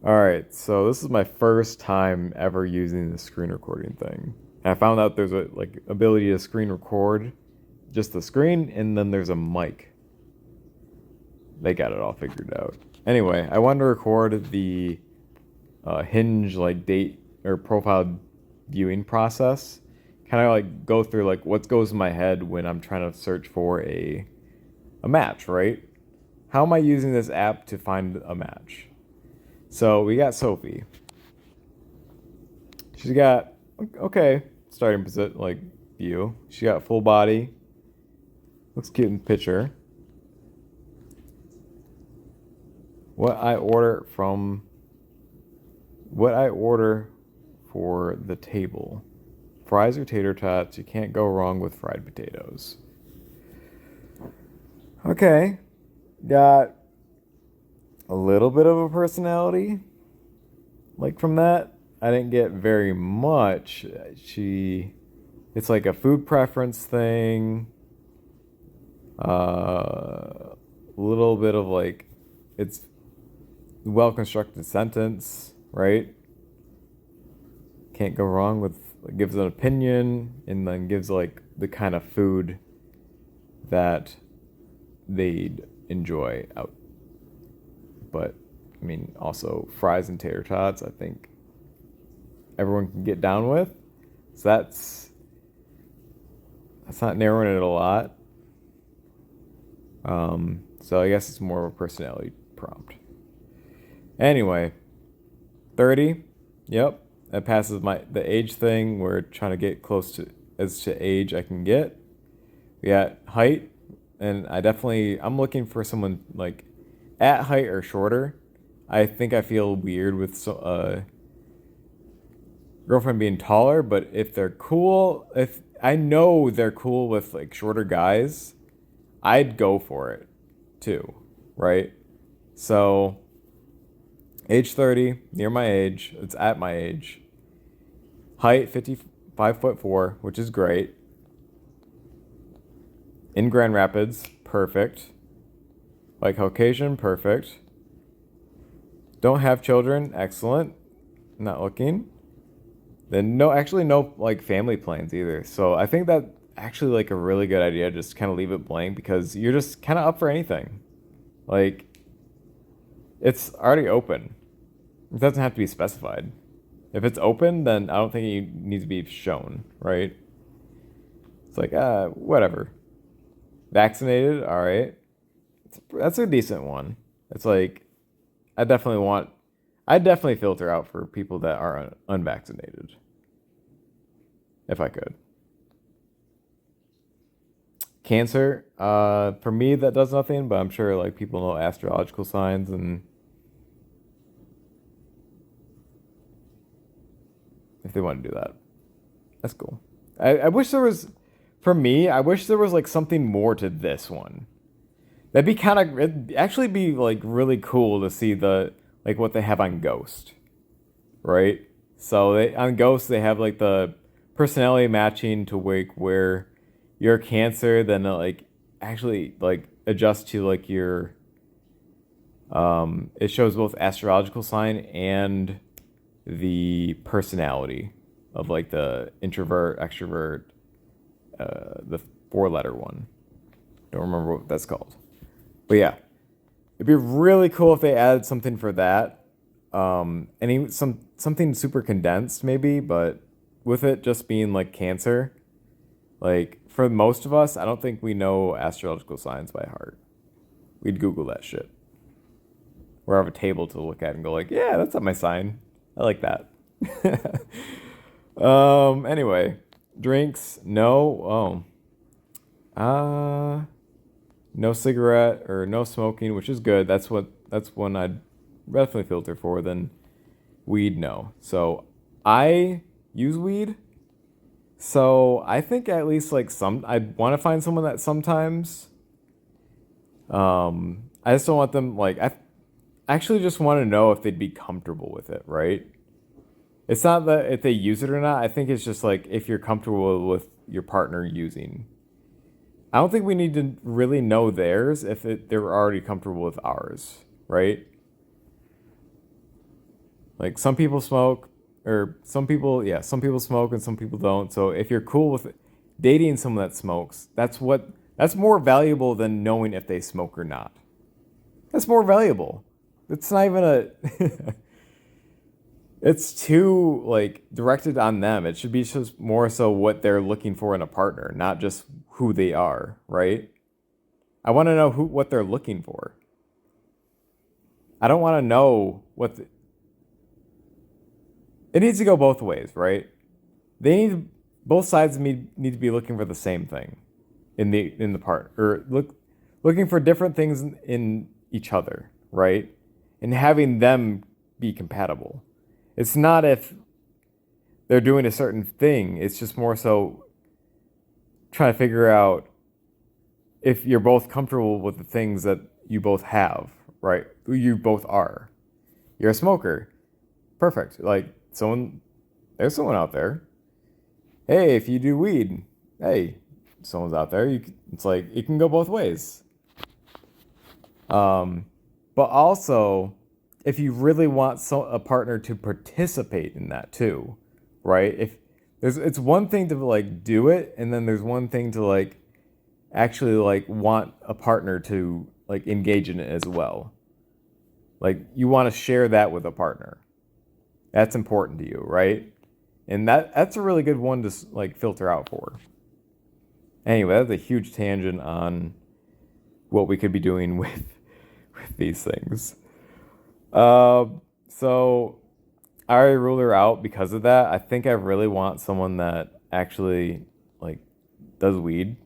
All right, so this is my first time ever using the screen recording thing. And I found out there's a like ability to screen record just the screen, and then there's a mic. They got it all figured out. Anyway, I wanted to record the Hinge like date or profile viewing process. Kind of like go through like what goes in my head when I'm trying to search for a match, right? How am I using this app to find a match? So we got Sophie. She's got okay starting position like view. She got full body. Looks cute in the picture. What I order from what I order for the table. Fries or tater tots, you can't go wrong with fried potatoes. Okay. Got a little bit of a personality. Like from that, I didn't get very much. It's like a food preference thing. A little bit of like, it's well constructed sentence, right? Can't go wrong with gives an opinion and then gives like the kind of food that they'd enjoy out. But I mean, also fries and tater tots, I think everyone can get down with. So that's not narrowing it a lot. So I guess it's more of a personality prompt. Anyway, 30. Yep, that passes the age thing. We're trying to get close to as to age I can get. We got height, and I'm looking for someone like at height or shorter. I think I feel weird with girlfriend being taller, but if I know they're cool with like shorter guys, I'd go for it too, right? So age 30, near my age, it's at my age. Height 55'4", which is great. In Grand Rapids, perfect. Like Caucasian, perfect. Don't have children, excellent. Not looking. Then no like family plans either. So I think that actually like a really good idea. Just kind of leave it blank because you're just kind of up for anything. Like it's already open. It doesn't have to be specified. If it's open, then I don't think it needs to be shown, right? It's like whatever. Vaccinated, all right. That's a decent one. It's like I definitely want. I definitely filter out for people that are unvaccinated, if I could. Cancer, for me that does nothing, but I'm sure like people know astrological signs and if they want to do that, that's cool. I wish there was, for me, I wish there was like something more to this one. It'd actually be like really cool to see the like what they have on Ghost, right? So on Ghost they have like the personality matching to where you're Cancer, then like actually like adjust to like your it shows both astrological sign and the personality of like the introvert, extrovert, the four-letter one. Don't remember what that's called. But yeah, it'd be really cool if they added something for that. Something super condensed maybe, but with it just being like Cancer, like for most of us, I don't think we know astrological signs by heart. We'd Google that shit. Or have a table to look at and go like, yeah, that's not my sign. I like that. Anyway, drinks, no. No cigarette or no smoking, which is good. That's one I'd definitely filter for. Then weed, no. So I use weed. So I think at least like I'd want to find someone that sometimes. I just don't want them like I actually just want to know if they'd be comfortable with it, right? It's not that if they use it or not. I think it's just like if you're comfortable with your partner using. I don't think we need to really know theirs if they're already comfortable with ours, right? Like some people smoke, or some people smoke and some people don't. So if you're cool with dating someone that smokes, that's more valuable than knowing if they smoke or not. That's more valuable. It's not even a it's too like directed on them. It should be just more so what they're looking for in a partner, not just who they are, right? I want to know what they're looking for. I don't want to know it needs to go both ways, right? They need both sides of me need to be looking for the same thing in the part or looking for different things in each other, right? And having them be compatible. It's not if they're doing a certain thing, it's just more so trying to figure out if you're both comfortable with the things that you both have, right? Who you both are. You're a smoker. Perfect. Like there's someone out there. Hey, if you do weed, hey, someone's out there. It's like it can go both ways. But also, if you really want a partner to participate in that too, right? It's one thing to like do it, and then there's one thing to like actually like want a partner to like engage in it as well. Like you want to share that with a partner. That's important to you, right? And that's a really good one to like filter out for. Anyway, that's a huge tangent on what we could be doing with these things. So I already ruled her out because of that. I think I really want someone that actually like does weed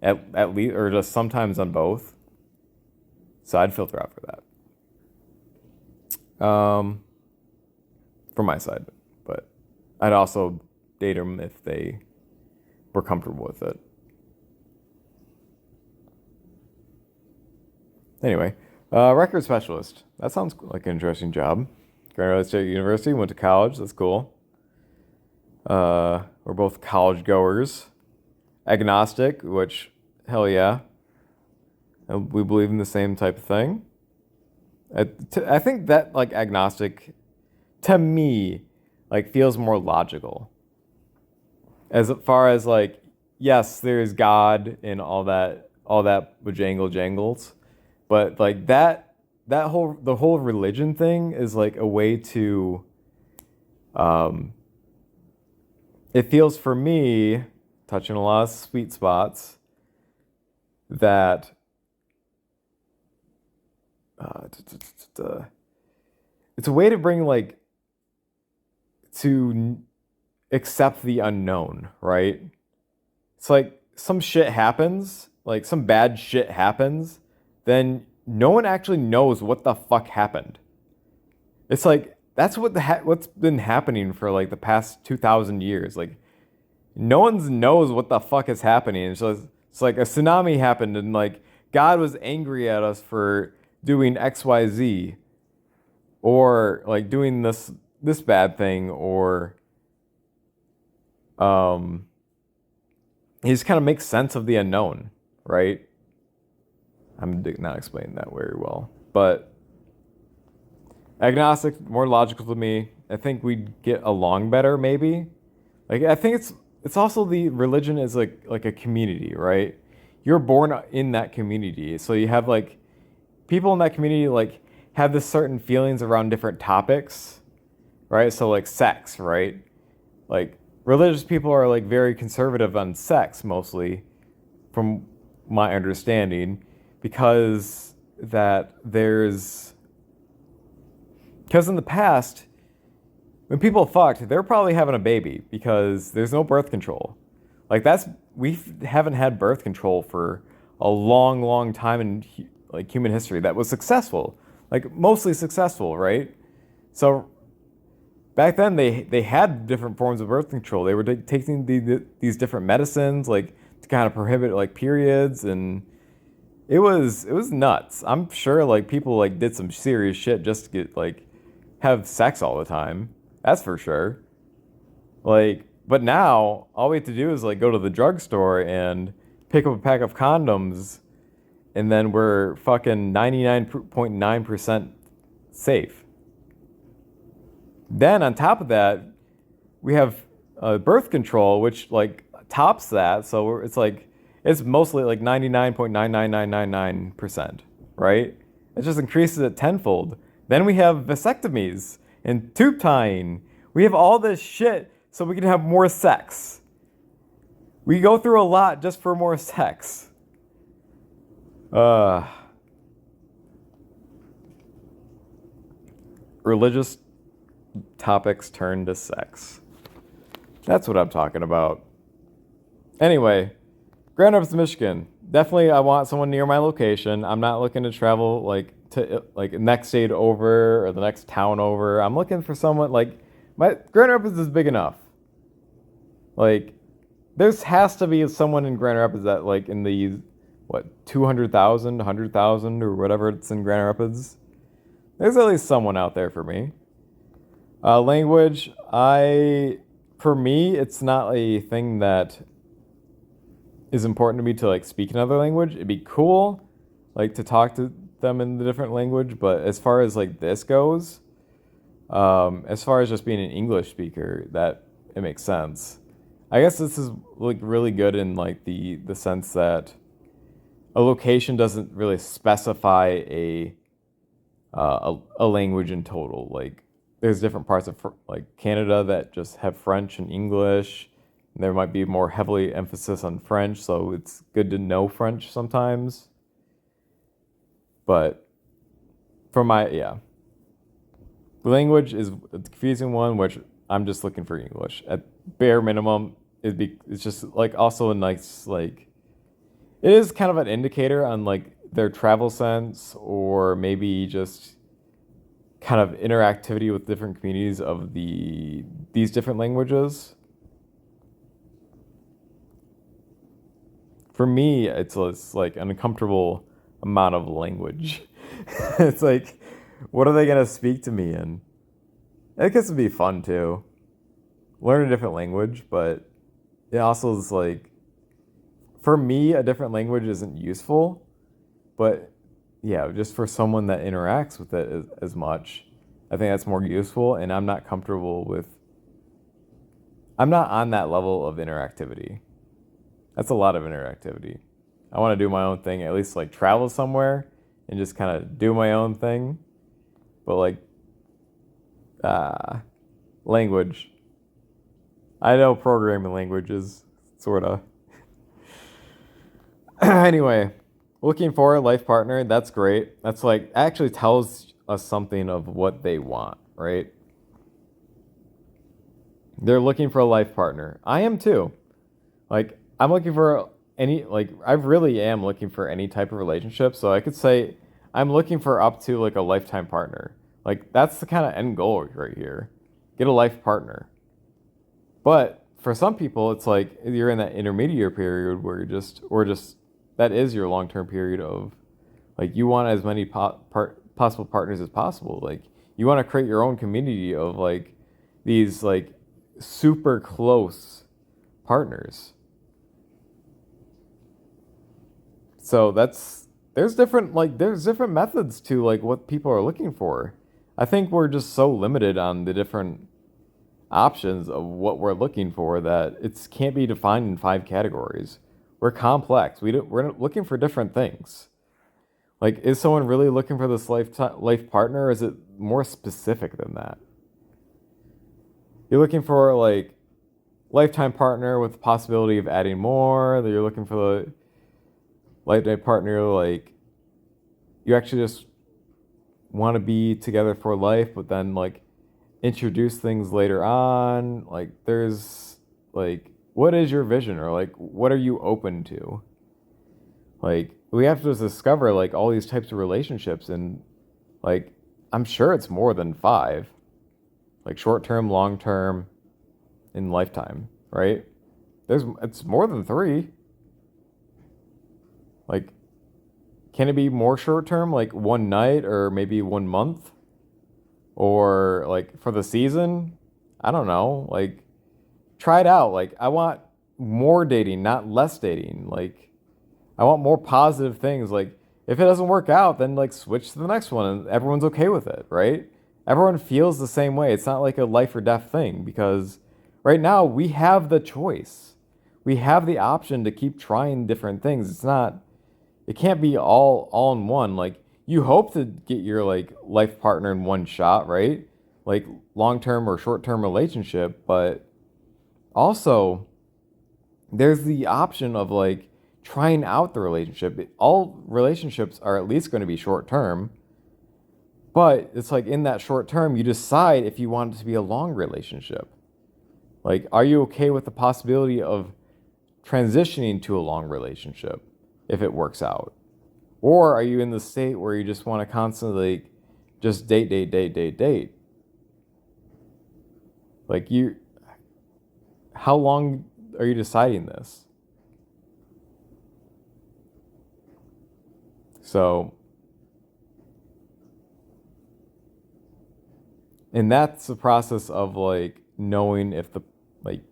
at least, or just sometimes on both. So I'd filter out for that. From my side, but I'd also date them if they were comfortable with it. Anyway, record specialist. That sounds like an interesting job. Grand Rapids State University, went to college. That's cool. We're both college goers. Agnostic, which, hell yeah. We believe in the same type of thing. I think that, like, agnostic, to me, like, feels more logical. As far as, like, yes, there's God and all that jangle jangles. But, like, the whole religion thing is, like, a way to, it feels for me, touching a lot of sweet spots, that it's a way to bring like to accept the unknown, right? It's like some shit happens, like some bad shit happens, then no one actually knows what the fuck happened. It's like that's what's been happening for like the past 2,000 years. Like no one knows what the fuck is happening. So it's like a tsunami happened and like God was angry at us for doing XYZ or like doing this bad thing, or he just kind of makes sense of the unknown, right? I'm not explaining that very well, but agnostic, more logical to me. I think we'd get along better, maybe. Like I think it's also the religion is like a community, right? You're born in that community, so you have like people in that community like have this certain feelings around different topics, right? So like sex, right? Like religious people are like very conservative on sex mostly, from my understanding, because in the past when people fucked, they're probably having a baby because there's no birth control. Like we haven't had birth control for a long, long time in like human history that was successful, like mostly successful, right? So back then they had different forms of birth control. They were taking these different medicines like to kind of prohibit like periods, and it was nuts. I'm sure like people like did some serious shit just to get like have sex all the time. That's for sure. Like, but now all we have to do is like go to the drugstore and pick up a pack of condoms, and then we're fucking 99.9% safe. Then on top of that, we have birth control, which like tops that. So it's like it's mostly like 99.99999%, right? It just increases it tenfold. Then we have vasectomies and tube tying. We have all this shit so we can have more sex. We go through a lot just for more sex. Religious topics turn to sex. That's what I'm talking about. Anyway, Grand Rapids, Michigan. Definitely, I want someone near my location. I'm not looking to travel like to like next state over or the next town over. I'm looking for someone like my Grand Rapids is big enough. Like, there's has to be someone in Grand Rapids that like in the what 200,000, 100,000 or whatever it's in Grand Rapids. There's at least someone out there for me. Language, for me, it's not a thing that is important to me to like speak another language. It'd be cool, like to talk to them in the different language. But as far as like this goes, as far as just being an English speaker, that it makes sense. I guess this is like really good in like the sense that a location doesn't really specify a language in total. Like there's different parts of like Canada that just have French and English. And there might be more heavily emphasis on French, so it's good to know French sometimes. But for the language is a confusing one, which I'm just looking for English. At bare minimum, it's just like also a nice like it is kind of an indicator on like their travel sense or maybe just kind of interactivity with different communities of these different languages. For me, it's like an uncomfortable amount of language. It's like, what are they gonna speak to me in? I guess it'd be fun too. Learn a different language, but it also is like, for me, a different language isn't useful, but yeah, just for someone that interacts with it as much, I think that's more useful, and I'm not on that level of interactivity. That's a lot of interactivity. I want to do my own thing, at least like travel somewhere and just kind of do my own thing. But like, language. I know programming languages, sort of. Anyway, looking for a life partner, that's great. That's like, actually tells us something of what they want, right? They're looking for a life partner. I am too. Like, I'm looking for I really am looking for any type of relationship. So I could say I'm looking for up to like a lifetime partner. Like, that's the kind of end goal right here. Get a life partner. But for some people, it's like you're in that intermediate period where that is your long-term period of like you want as many possible partners as possible. Like, you want to create your own community of like these like super close partners. So there's different methods to like what people are looking for. I think we're just so limited on the different options of what we're looking for that it can't be defined in 5 categories. We're complex. We're looking for different things. Like, is someone really looking for this life partner, or is it more specific than that? You're looking for like lifetime partner with the possibility of adding more. That you're looking for the lifetime partner, like you actually just want to be together for life, but then like introduce things later on. Like, there's like, what is your vision, or like what are you open to? Like, we have to discover like all these types of relationships, and like I'm sure it's more than 5, like short term, long term, and lifetime, right? It's more than 3. Like, can it be more short term, like one night or maybe 1 month? Or like for the season? I don't know. Like, try it out. Like, I want more dating, not less dating. Like, I want more positive things. Like, if it doesn't work out, then like switch to the next one and everyone's okay with it, right? Everyone feels the same way. It's not like a life or death thing because right now we have the choice. We have the option to keep trying different things. It can't be all in one. Like you hope to get your like life partner in one shot, right? Like long-term or short-term relationship, but also there's the option of like trying out the relationship. All relationships are at least going to be short-term, but it's like in that short term, you decide if you want it to be a long relationship. Like, are you okay with the possibility of transitioning to a long relationship if it works out? Or are you in the state where you just want to constantly just date? Like how long are you deciding this? So, and that's the process of like knowing if like,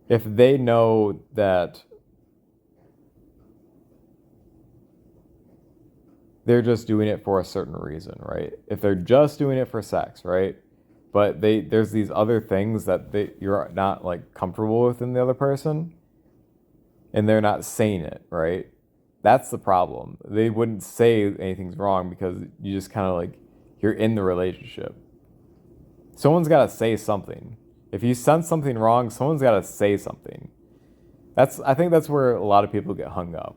if they know that they're just doing it for a certain reason, right? If they're just doing it for sex, right? But there's these other things that you're not like comfortable with in the other person, and they're not saying it, right? That's the problem. They wouldn't say anything's wrong because you just kind of like you're in the relationship. Someone's got to say something. If you sense something wrong, someone's got to say something. I think that's where a lot of people get hung up.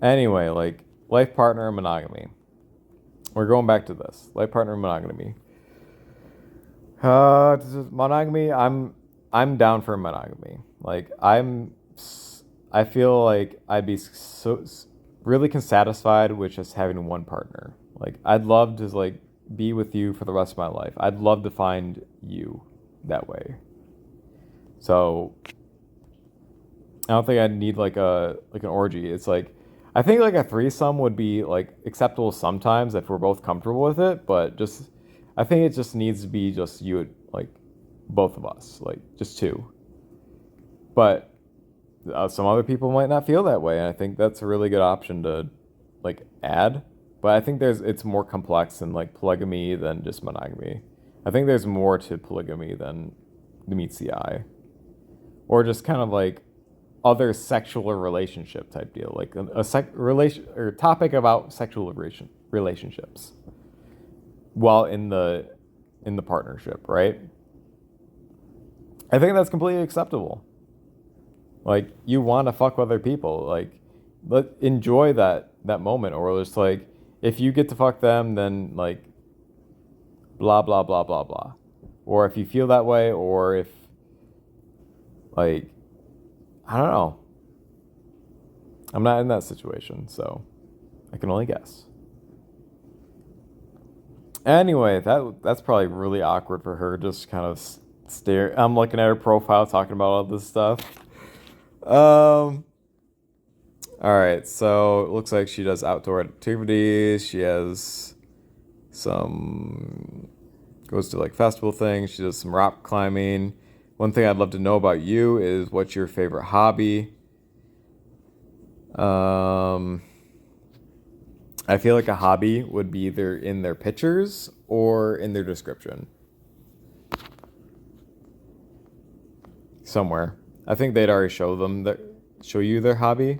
Anyway, like life partner and monogamy. We're going back to this. Life partner and monogamy. Monogamy, I'm down for monogamy. Like I feel like I'd be so really satisfied with just having one partner. Like I'd love to like be with you for the rest of my life. I'd love to find you that way. So I don't think I'd need like an orgy. It's like I think like a threesome would be like acceptable sometimes if we're both comfortable with it, but just I think it just needs to be just you, like both of us, like just two. But some other people might not feel that way, and I think that's a really good option to like add. But I think it's more complex in like polygamy than just monogamy. I think there's more to polygamy than meets the eye, or just kind of like other sexual relationship type deal, like relation or topic about sexual relationships while in the partnership, right? I think that's completely acceptable. Like you want to fuck with other people, like enjoy that moment, or just like if you get to fuck them, then like blah blah blah blah blah, or if you feel that way, or if like I don't know. I'm not in that situation, so I can only guess. Anyway, that's probably really awkward for her. Just kind of stare. I'm looking at her profile, talking about all this stuff. All right. So it looks like she does outdoor activities. She has some goes to like festival things. She does some rock climbing. One thing I'd love to know about you is what's your favorite hobby? I feel like a hobby would be either in their pictures or in their description. Somewhere. I think they'd already show you their hobby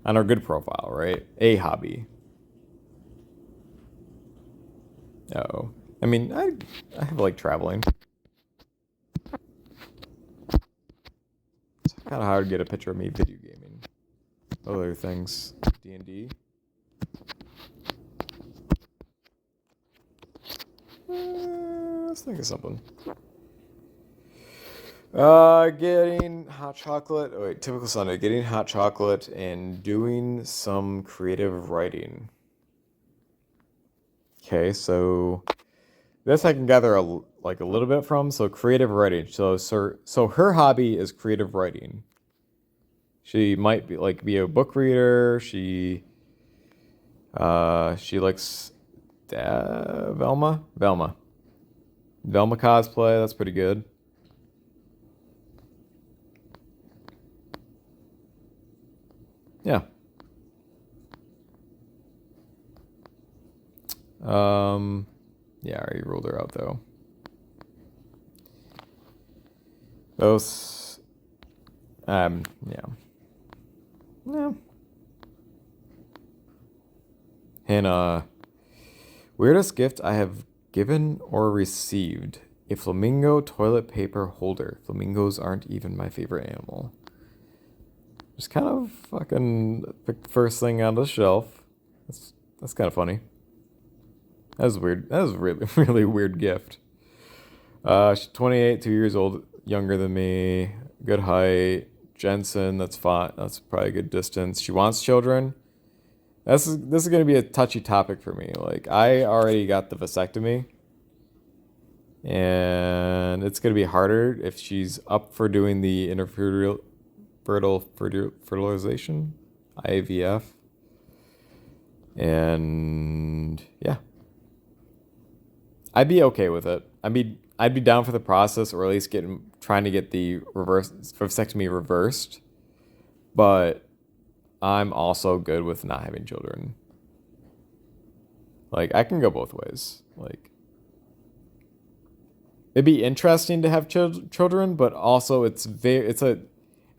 on our good profile, right? A hobby. Oh. I mean, I have like traveling. It's kind of hard to get a picture of me video gaming. Other things. D&D. Let's think of something. Getting hot chocolate. Oh, wait, typical Sunday. Getting hot chocolate and doing some creative writing. Okay, so this I can gather a little bit from. So creative writing. So her hobby is creative writing. She might be a book reader. She likes Velma cosplay. That's pretty good. Yeah. Yeah, I already ruled her out though. Those, yeah. Yeah. And, weirdest gift I have given or received. A flamingo toilet paper holder. Flamingos aren't even my favorite animal. Just kind of fucking pick the first thing on the shelf. That's kind of funny. That was weird. That was a really, really weird gift. She's 28, 2 years old, younger than me. Good height. Jensen, that's fine. That's probably a good distance. She wants children. This is gonna be a touchy topic for me. Like I already got the vasectomy, and it's gonna be harder if she's up for doing the fertilization, IVF, and yeah, I'd be okay with it. I'd be down for the process, or at least trying to get the reverse vasectomy reversed, but I'm also good with not having children. Like I can go both ways. Like it'd be interesting to have children, but also it's a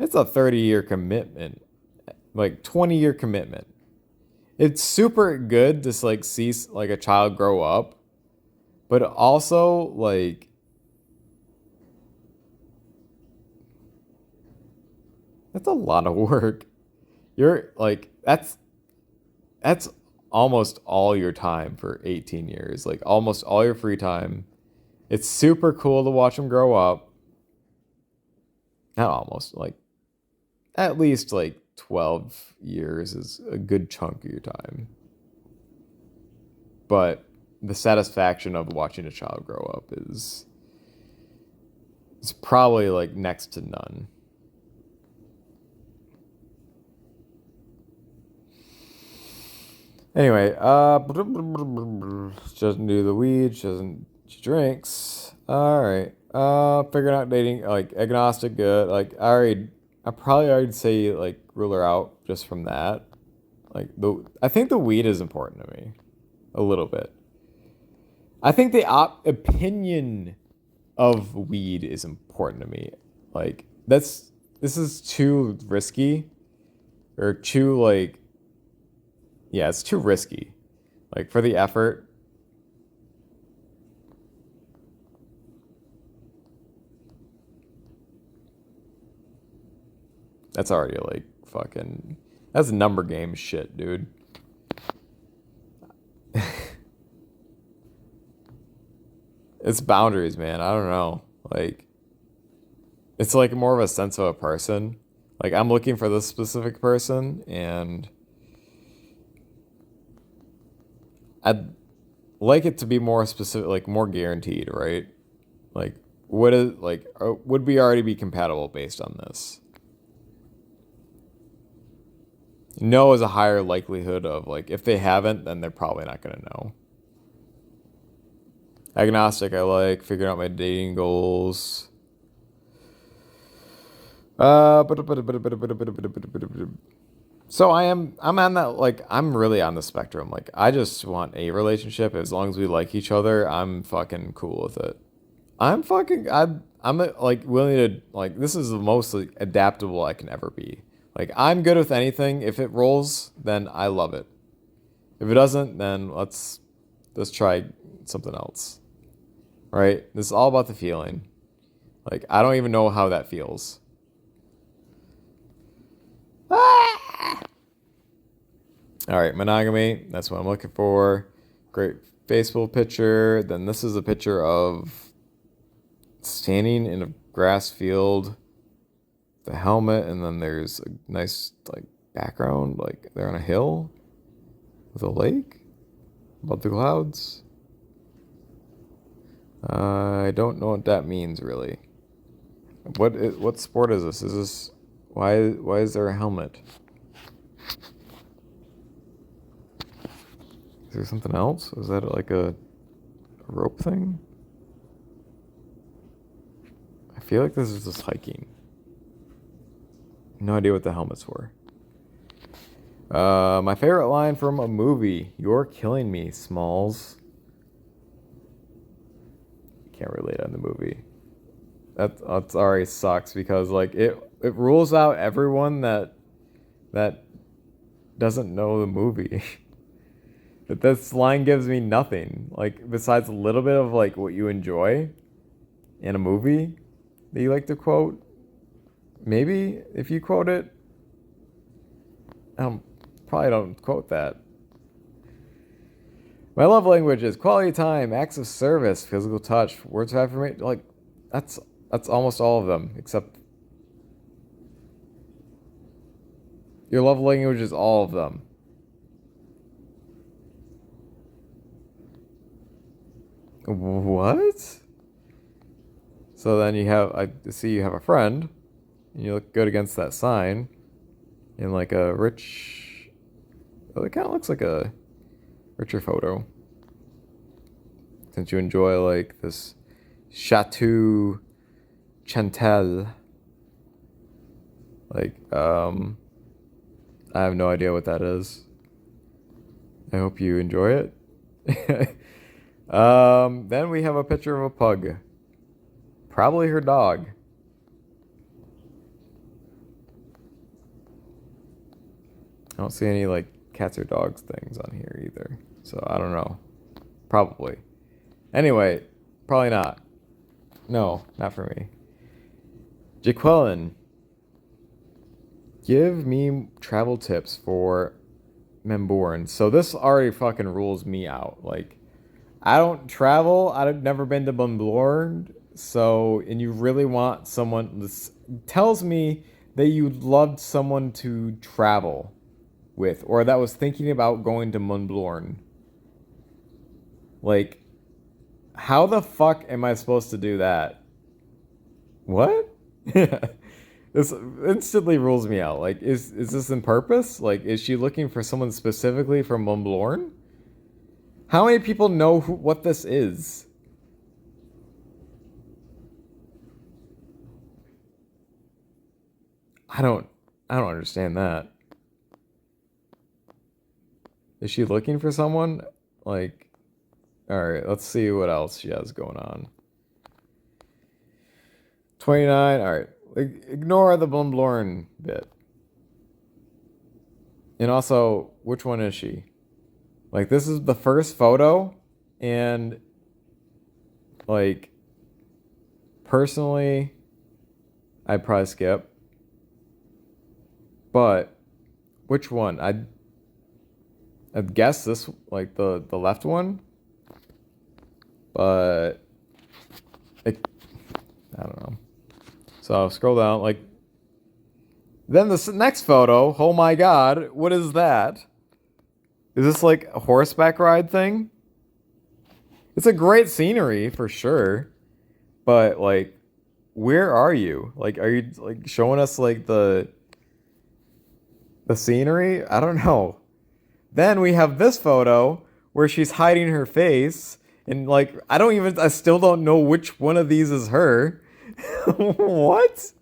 30-year commitment, like 20-year commitment. It's super good to like see like a child grow up, but also like that's a lot of work. You're like that's almost all your time for 18 years, like almost all your free time. It's super cool to watch them grow up. Not almost, like at least like 12 years is a good chunk of your time. But the satisfaction of watching a child grow up is probably like next to none. Anyway, she doesn't do the weed. She drinks. All right. Figuring out dating, like agnostic, good. Like I probably already say like rule her out just from that. I think the weed is important to me, a little bit. I think the opinion of weed is important to me. Like this is too risky, or too like, yeah, it's too risky. Like for the effort. That's already like fucking. That's number game shit, dude. It's boundaries, man. I don't know. Like, it's like more of a sense of a person. Like, I'm looking for this specific person, and I'd like it to be more specific, like more guaranteed, right? Like, would we already be compatible based on this? No is a higher likelihood of like if they haven't, then they're probably not gonna know. Agnostic, I like figuring out my dating goals. So I'm on that, like I'm really on the spectrum. Like I just want a relationship. As long as we like each other, I'm fucking cool with it. I'm like willing to, like, this is the most like, adaptable I can ever be. Like I'm good with anything. If it rolls, then I love it. If it doesn't, then let's try something else. Right? This is all about the feeling. Like I don't even know how that feels. Ah! All right, monogamy. That's what I'm looking for. Great Facebook picture. Then this is a picture of standing in a grass field, the helmet, and then there's a nice like background, like they're on a hill with a lake above the clouds. I don't know what that means really. What sport is this? Is this why is there a helmet? Is there something else? Is that like a rope thing? I feel like this is just hiking. No idea what the helmet's for. My favorite line from a movie. You're killing me, Smalls. Can't relate on the movie. That's already sucks because like it rules out everyone that doesn't know the movie. But this line gives me nothing. Like besides a little bit of like what you enjoy in a movie that you like to quote. Maybe if you quote it, probably don't quote that. My love language is quality time, acts of service, physical touch, words of affirmation. Like that's almost all of them, except your love language is all of them. What? So then I see you have a friend, and you look good against that sign, in like a rich. Well, it kind of looks like a richer photo. Since you enjoy like this Chateau Chantel. Like, I have no idea what that is. I hope you enjoy it. Then we have a picture of a pug. Probably her dog. I don't see any like cats or dogs things on here either. So I don't know. Probably. Anyway, probably not. No, not for me. Jaqueline. Give me travel tips for Membourne. So this already fucking rules me out. Like, I don't travel. I've never been to Membourne. So, and you really want someone. This tells me that you loved someone to travel with, or that was thinking about going to Membourne. Like, how the fuck am I supposed to do that? What? This instantly rules me out. Like, is this in purpose? Like, is she looking for someone specifically from Membourne? How many people know what this is? I don't understand that. Is she looking for someone? Like, all right, let's see what else she has going on. 29. All right. Ignore the Membourne bit. And also, which one is she? Like, this is the first photo, and like, personally, I'd probably skip. But which one? I'd guess this, like the left one, but I don't know. So I'll scroll down. Like, then the next photo. Oh my god, what is that? Is this like a horseback ride thing? It's a great scenery for sure, but like, where are you? Like, are you like showing us like the scenery? I don't know. Then we have this photo where she's hiding her face, and like, I still don't know which one of these is her. What?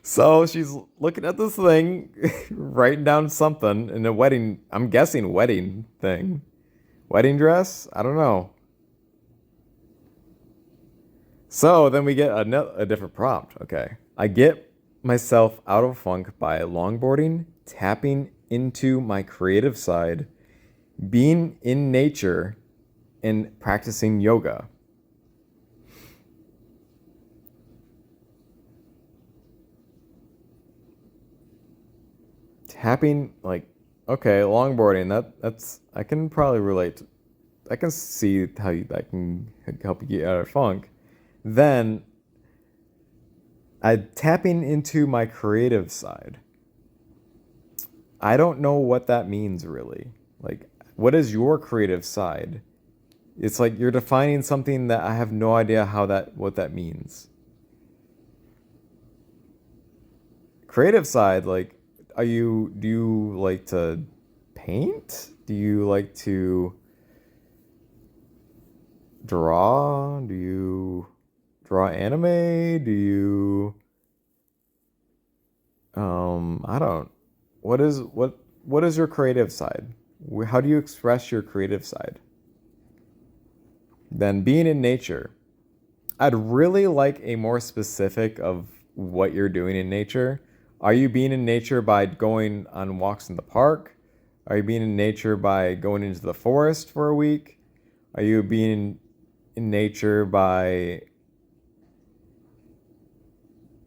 So she's looking at this thing, writing down something in a wedding, I'm guessing wedding thing. Wedding dress? I don't know. So then we get a different prompt. Okay. I get myself out of funk by longboarding, tapping into my creative side, being in nature, and practicing yoga. Tapping, like, okay, longboarding. That's I can probably relate. I can see how that can help you get out of funk. Then I tapping into my creative side. I don't know what that means really. Like, what is your creative side? It's like you're defining something that I have no idea what that means. Creative side, like, do you like to paint? Do you like to draw? Do you draw anime? Do you I don't what what is your creative side? How do you express your creative side? Then being in nature. I'd really like a more specific of what you're doing in nature. Are you being in nature by going on walks in the park? Are you being in nature by going into the forest for a week? Are you being in nature by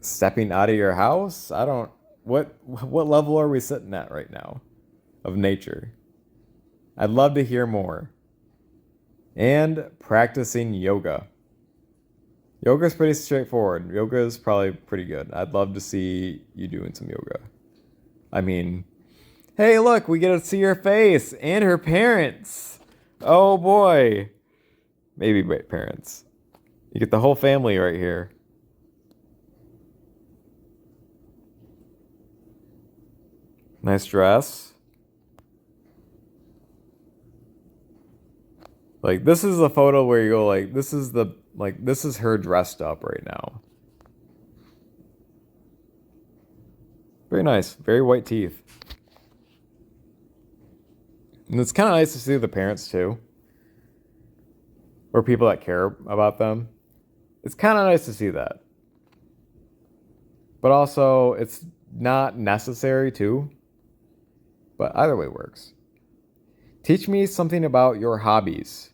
stepping out of your house? I don't what level are we sitting at right now of nature? I'd love to hear more. And practicing yoga. Yoga is pretty straightforward. Yoga is probably pretty good. I'd love to see you doing some yoga. I mean, hey, look, we get to see her face and her parents. Oh boy. Maybe great parents. You get the whole family right here. Nice dress. Like, this is a photo where you go like, this is her dressed up right now. Very nice. Very white teeth. And it's kind of nice to see the parents too. Or people that care about them. It's kind of nice to see that. But also, it's not necessary too. But either way works. Teach me something about your hobbies.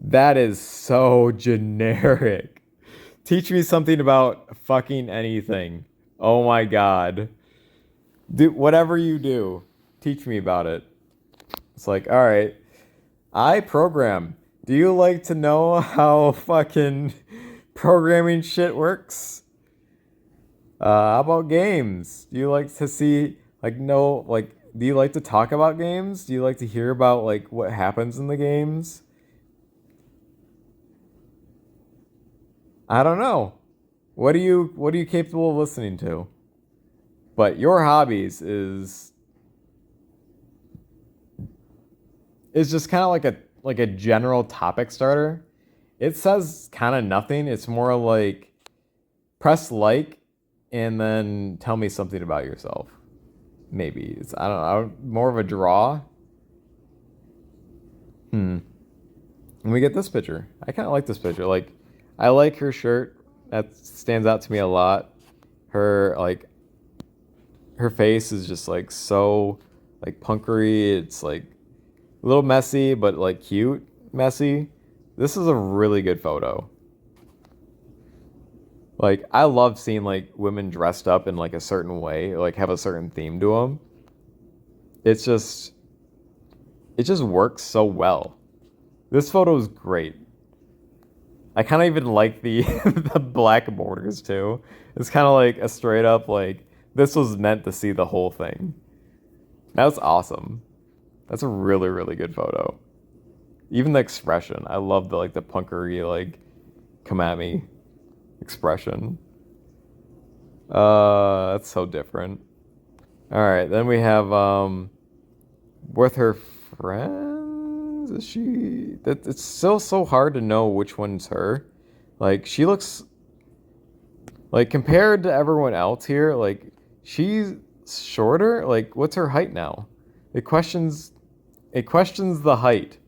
That is so generic. Teach me something about fucking anything. Oh my god. Do whatever you do. Teach me about it. It's like, all right. I program. Do you like to know how fucking programming shit works? How about games? Do you like to see, do you like to talk about games? Do you like to hear about, like, what happens in the games? I don't know. What are you capable of listening to? But your hobbies is just kind of like a general topic starter. It says kind of nothing. It's more like press like and then tell me something about yourself. Maybe it's I don't know, more of a draw. And we get this picture. I kind of like this picture. Like, I like her shirt. That stands out to me a lot. Her face is just like so like punkery. It's like a little messy, but like cute messy. This is a really good photo. Like, I love seeing like women dressed up in like a certain way, like have a certain theme to them. It's just it just works so well. This photo is great. I kind of even like the the black borders too. It's kind of like a straight up like this was meant to see the whole thing. That's awesome. That's a really really good photo. Even the expression, I love the punkery like come at me expression. That's so different. All right, then we have with her friends. Is she? That it's still so hard to know which one's her. Like, she looks like compared to everyone else here. Like, she's shorter. Like, what's her height now? It questions. It questions the height.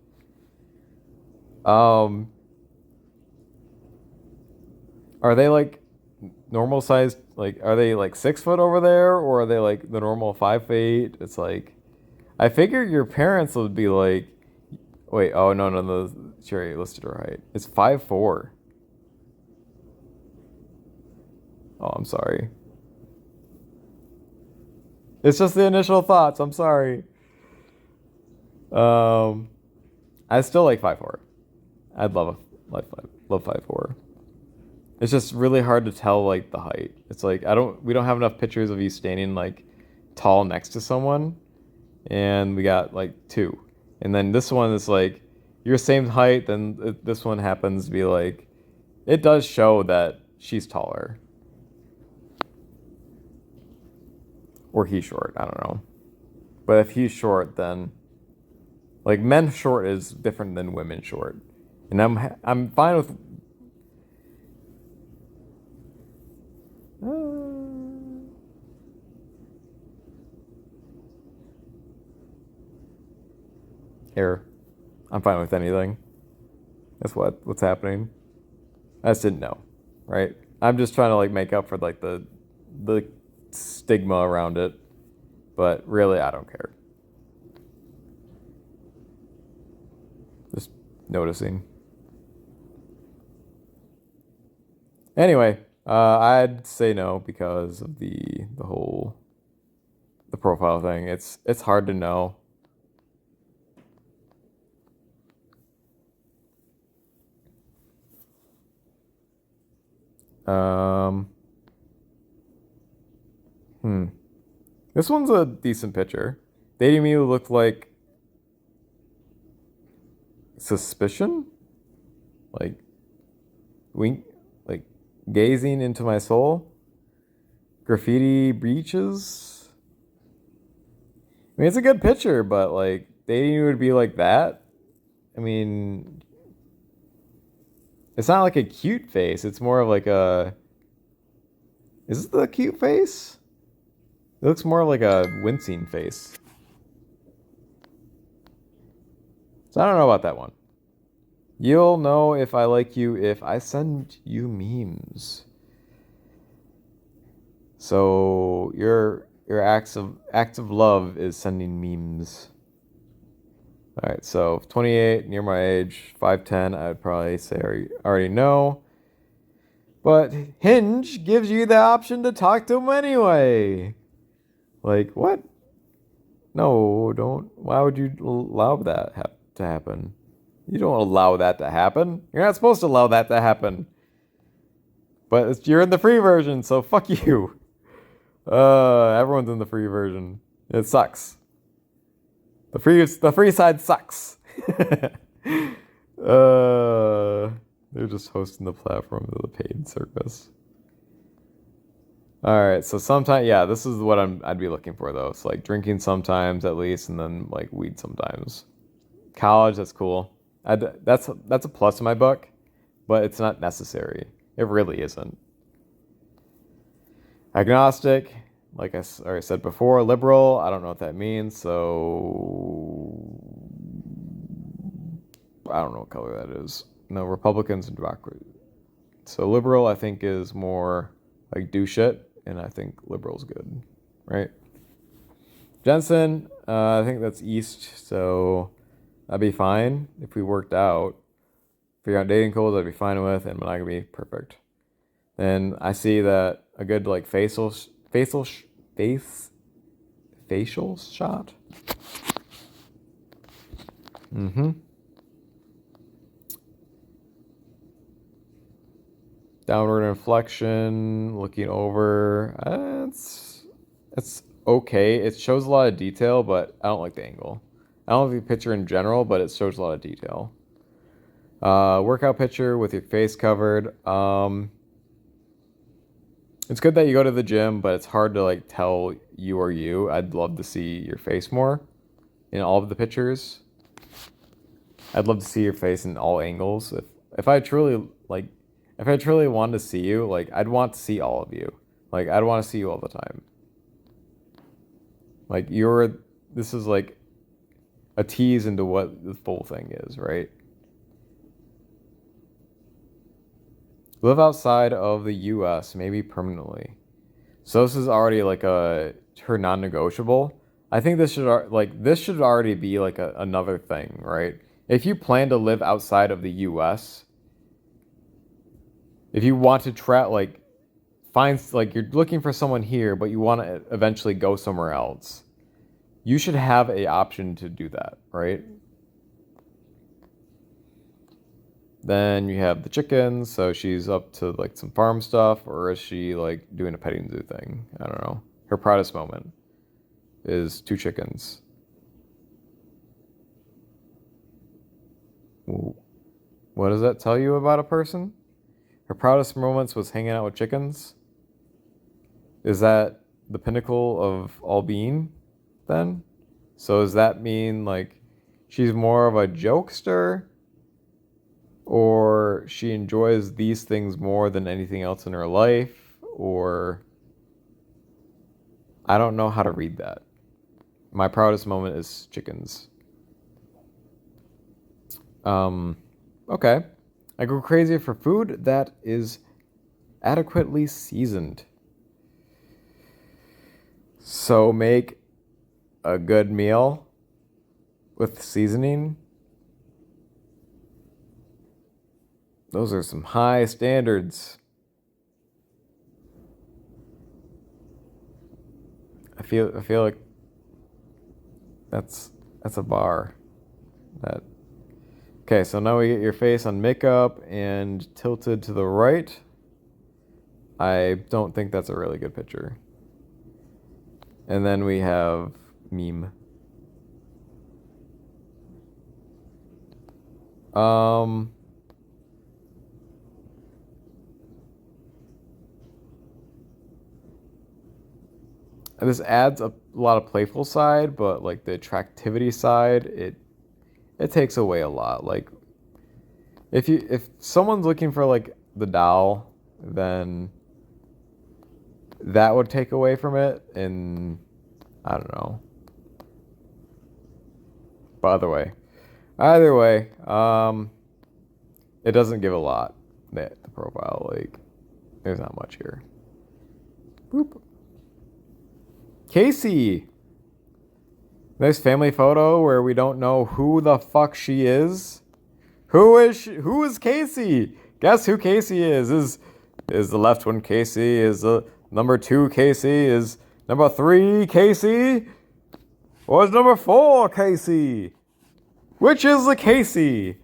Are they like normal sized? Like, are they like 6 foot over there, or are they like the normal 5 feet? It's like, I figure your parents would be like, wait, oh no, she already listed her height. It's 5'4". Oh, I'm sorry. It's just the initial thoughts. I'm sorry. Um, I still like 5'4". I'd love 5'4". It's just really hard to tell like the height. It's like we don't have enough pictures of you standing like tall next to someone, and we got like two, and then this one is like your same height. Then this one happens to be like it does show that she's taller or he's short. I don't know, but if he's short, then like men short is different than women short, and I'm fine with. Here, I'm fine with anything. That's what's happening. I just didn't know, right? I'm just trying to like make up for like the stigma around it, but really I don't care. Just noticing. Anyway, I'd say no because of the whole the profile thing. It's hard to know. Um, hmm. This one's a decent picture. Dating me looked like suspicion, like wink, like gazing into my soul. Graffiti breaches. I mean, it's a good picture, but like dating you would be like that. I mean, it's not like a cute face. It's more of like a. Is this the cute face? It looks more like a wincing face. So I don't know about that one. You'll know if I like you if I send you memes. So your acts of love is sending memes. All right, so 28, near my age, 5'10", I'd probably say I already know. But Hinge gives you the option to talk to him anyway. Like, what? No, don't. Why would you allow that to happen? You don't allow that to happen. You're not supposed to allow that to happen. But you're in the free version, so fuck you. Everyone's in the free version. It sucks. The free side sucks. They're just hosting the platform of the paid service. All right, so sometimes, yeah, this is what I'd be looking for though. It's like drinking sometimes at least, and then like weed sometimes. College, that's cool. That's a plus in my book, but it's not necessary. It really isn't. Agnostic, like I already said before. Liberal, I don't know what that means, so I don't know what color that is. No, Republicans and Democrats. So liberal, I think, is more like do shit, and I think liberal's good, right? Jensen, I think that's East, so that'd be fine if we worked out. Figure out dating goals, I'd be fine with, and monogamy, perfect. Then I see that a good like facial shot. Mm-hmm. Downward inflection, looking over. It's okay. It shows a lot of detail, but I don't like the angle. I don't like the picture in general, but it shows a lot of detail. Workout picture with your face covered. It's good that you go to the gym, but it's hard to like tell you or you. I'd love to see your face more in all of the pictures. I'd love to see your face in all angles. If I truly like if I truly wanted to see you, like I'd want to see all of you. Like I'd want to see you all the time. Like this is like a tease into what the full thing is, right? Live outside of the US, maybe permanently. So this is already like her non-negotiable. I think this should already be like another thing, right? If you plan to live outside of the US, if you want to find like you're looking for someone here, but you want to eventually go somewhere else, you should have a option to do that, right? Then you have the chickens, so she's up to like some farm stuff, or is she like doing a petting zoo thing? I don't know. Her proudest moment is 2 chickens. What does that tell you about a person? Her proudest moments was hanging out with chickens. Is that the pinnacle of all being then? So does that mean like she's more of a jokester? Or she enjoys these things more than anything else in her life? Or I don't know how to read that. My proudest moment is chickens. Okay. I go crazy for food that is adequately seasoned. So make a good meal with seasoning. Those are some high standards. I feel like that's that's a bar. That Okay, so now we get your face on makeup and tilted to the right. I don't think that's a really good picture. And then we have meme. Um this adds a lot of playful side, but like the attractivity side, it takes away a lot. Like if someone's looking for like the doll, then that would take away from it, and I don't know. But either way, it doesn't give a lot. The profile, like, there's not much here. Boop. Casey. Nice family photo where we don't know who the fuck she is. Who is she? Who is Casey? Guess who Casey is? Is the left one Casey? Is the number 2 Casey? Is number 3 Casey? Or is number 4 Casey? Which is the Casey?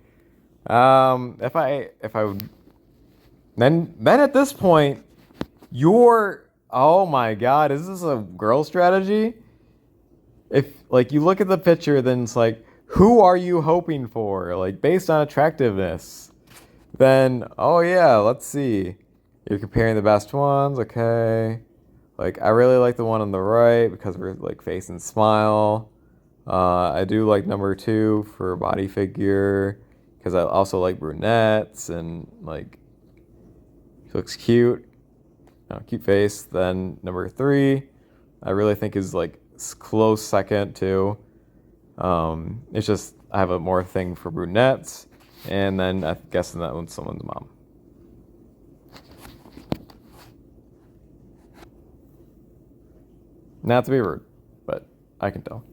If I would, then at this point, oh my god, is this a girl strategy? If like you look at the picture, then it's like, who are you hoping for? Like based on attractiveness. Then oh yeah, let's see. You're comparing the best ones, okay. Like I really like the one on the right because we're like face and smile. I do like number 2 for body figure because I also like brunettes and like she looks cute. Cute face. Then number 3, I really think is like close second too. It's just I have a more thing for brunettes, and then I'm guessing that one's someone's mom. Not to be rude, but I can tell.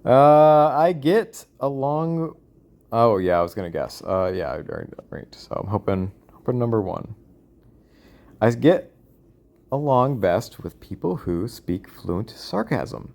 I get along. Oh yeah, I was gonna guess. Yeah, I already right. So I'm hoping number 1. I get along best with people who speak fluent sarcasm.